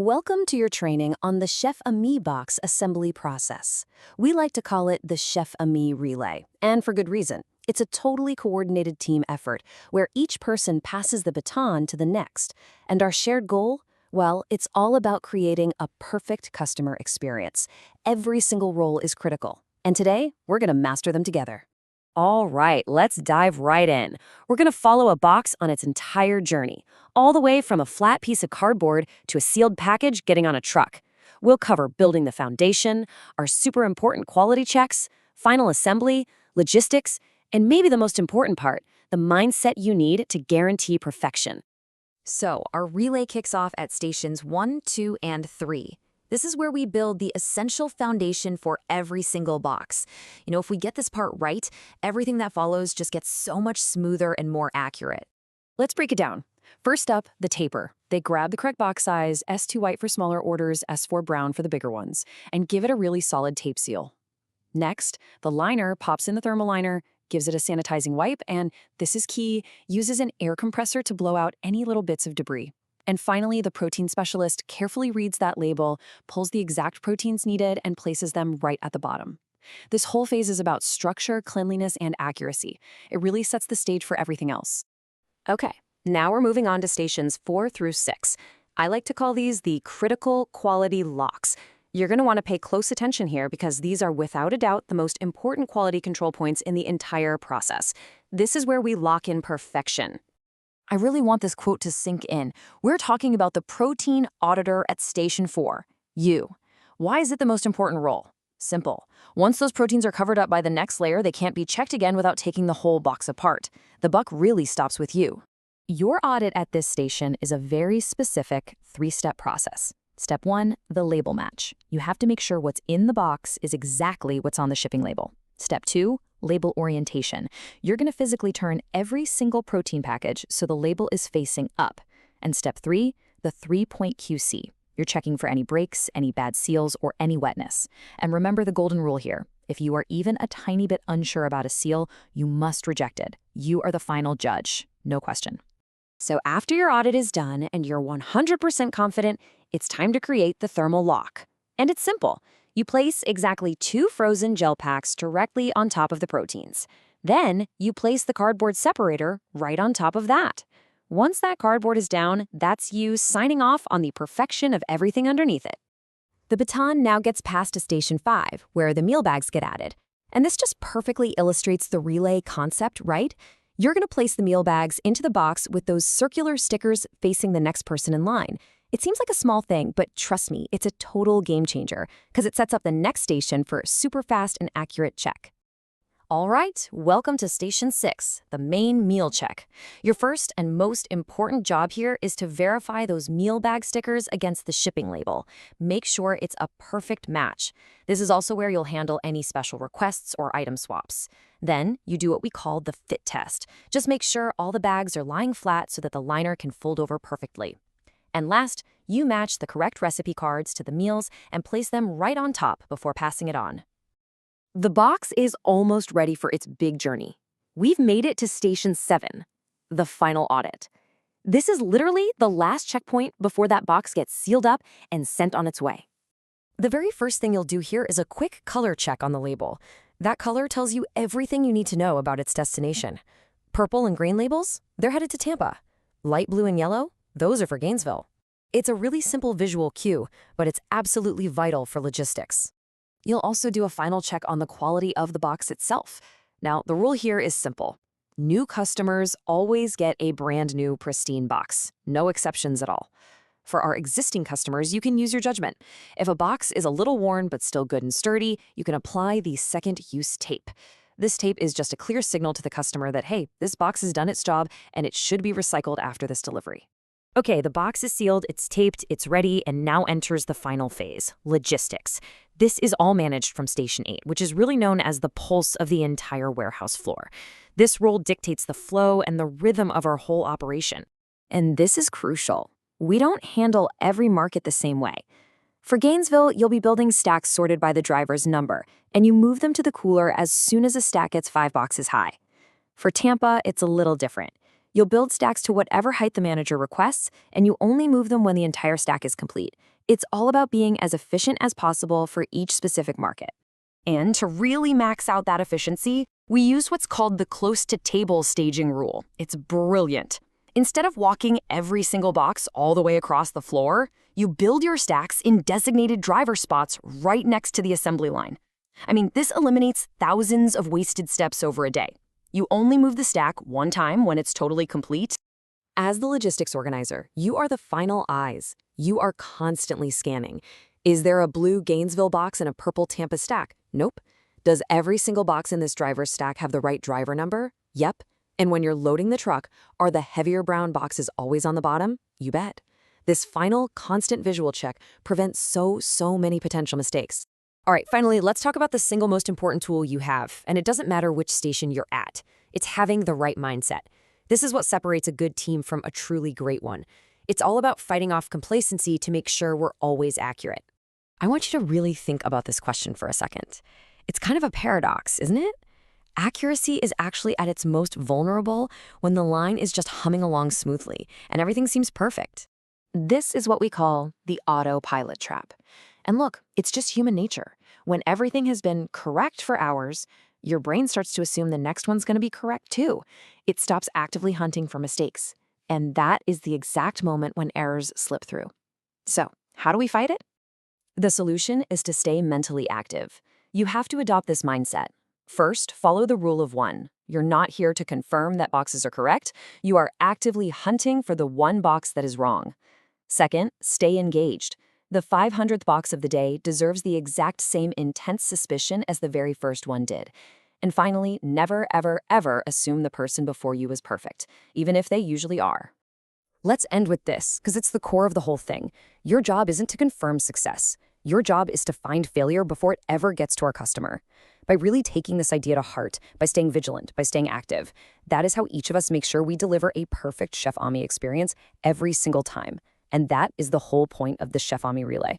Welcome to your training on the Chef Ami box assembly process. We like to call it the Chef Ami Relay, and for good reason. It's a totally coordinated team effort where each person passes the baton to the next. And our shared goal? Well, it's all about creating a perfect customer experience. Every single role is critical, and today we're going to master them together. All right, let's dive right in. We're going to follow a box on its entire journey, all the way from a flat piece of cardboard to a sealed package getting on a truck. We'll cover building the foundation, our super important quality checks, final assembly, logistics, and maybe the most important part, the mindset you need to guarantee perfection. So, our relay kicks off at stations 1, 2, and 3. This is where we build the essential foundation for every single box. If we get this part right, everything that follows just gets so much smoother and more accurate. Let's break it down. First up, the taper. They grab the correct box size, S2 white for smaller orders, S4 brown for the bigger ones, and give it a really solid tape seal. Next, the liner pops in the thermal liner, gives it a sanitizing wipe, and, this is key, uses an air compressor to blow out any little bits of debris. And finally, the protein specialist carefully reads that label, pulls the exact proteins needed, and places them right at the bottom. This whole phase is about structure, cleanliness, and accuracy. It really sets the stage for everything else. Okay, now we're moving on to stations 4 through 6. I like to call these the critical quality locks. You're going to want to pay close attention here because these are without a doubt the most important quality control points in the entire process. This is where we lock in perfection. I really want this quote to sink in. We're talking about the protein auditor at Station 4, you. Why is it the most important role? Simple. Once those proteins are covered up by the next layer, they can't be checked again without taking the whole box apart. The buck really stops with you. Your audit at this station is a very specific 3-step process. Step 1, the label match. You have to make sure what's in the box is exactly what's on the shipping label. Step 2, label orientation. You're going to physically turn every single protein package so the label is facing up. And step 3, the 3-point QC. You're checking for any breaks, any bad seals, or any wetness. And remember the golden rule here. If you are even a tiny bit unsure about a seal, you must reject it. You are the final judge. No question. So after your audit is done and you're 100% confident, it's time to create the thermal lock. And it's simple. You place exactly 2 frozen gel packs directly on top of the proteins. Then you place the cardboard separator right on top of that. Once that cardboard is down, that's you signing off on the perfection of everything underneath it. The baton now gets passed to Station 5, where the meal bags get added. And this just perfectly illustrates the relay concept, right? You're going to place the meal bags into the box with those circular stickers facing the next person in line. It seems like a small thing, but trust me, it's a total game changer because it sets up the next station for a super fast and accurate check. All right, welcome to Station 6, the main meal check. Your first and most important job here is to verify those meal bag stickers against the shipping label. Make sure it's a perfect match. This is also where you'll handle any special requests or item swaps. Then you do what we call the fit test. Just make sure all the bags are lying flat so that the liner can fold over perfectly. And last, you match the correct recipe cards to the meals and place them right on top before passing it on. The box is almost ready for its big journey. We've made it to Station 7, the final audit. This is literally the last checkpoint before that box gets sealed up and sent on its way. The very first thing you'll do here is a quick color check on the label. That color tells you everything you need to know about its destination. Purple and green labels? They're headed to Tampa. Light blue and yellow? Those are for Gainesville. It's a really simple visual cue, but it's absolutely vital for logistics. You'll also do a final check on the quality of the box itself. Now, the rule here is simple. New customers always get a brand new, pristine box. No exceptions at all. For our existing customers, you can use your judgment. If a box is a little worn but still good and sturdy, you can apply the second-use tape. This tape is just a clear signal to the customer that, hey, this box has done its job and it should be recycled after this delivery. Okay, the box is sealed, it's taped, it's ready, and now enters the final phase, logistics. This is all managed from Station 8, which is really known as the pulse of the entire warehouse floor. This role dictates the flow and the rhythm of our whole operation. And this is crucial. We don't handle every market the same way. For Gainesville, you'll be building stacks sorted by the driver's number, and you move them to the cooler as soon as a stack gets 5 boxes high. For Tampa, it's a little different. You'll build stacks to whatever height the manager requests, and you only move them when the entire stack is complete. It's all about being as efficient as possible for each specific market. And to really max out that efficiency, we use what's called the close-to-table staging rule. It's brilliant. Instead of walking every single box all the way across the floor, you build your stacks in designated driver spots right next to the assembly line. I mean, this eliminates thousands of wasted steps over a day. You only move the stack one time when it's totally complete. As the logistics organizer, you are the final eyes. You are constantly scanning. Is there a blue Gainesville box and a purple Tampa stack? Nope. Does every single box in this driver's stack have the right driver number? Yep. And when you're loading the truck, are the heavier brown boxes always on the bottom? You bet. This final, constant visual check prevents so many potential mistakes. All right, finally, let's talk about the single most important tool you have, and it doesn't matter which station you're at. It's having the right mindset. This is what separates a good team from a truly great one. It's all about fighting off complacency to make sure we're always accurate. I want you to really think about this question for a second. It's kind of a paradox, isn't it? Accuracy is actually at its most vulnerable when the line is just humming along smoothly and everything seems perfect. This is what we call the autopilot trap. And look, it's just human nature. When everything has been correct for hours, your brain starts to assume the next one's going to be correct too. It stops actively hunting for mistakes. And that is the exact moment when errors slip through. So, how do we fight it? The solution is to stay mentally active. You have to adopt this mindset. First, follow the rule of one. You're not here to confirm that boxes are correct. You are actively hunting for the one box that is wrong. Second, stay engaged. The 500th box of the day deserves the exact same intense suspicion as the very first one did. And finally, never, ever assume the person before you is perfect, even if they usually are. Let's end with this, because it's the core of the whole thing. Your job isn't to confirm success. Your job is to find failure before it ever gets to our customer. By really taking this idea to heart, by staying vigilant, by staying active, that is how each of us make sure we deliver a perfect Chef Ami experience every single time. And that is the whole point of the Chef Ami Relay.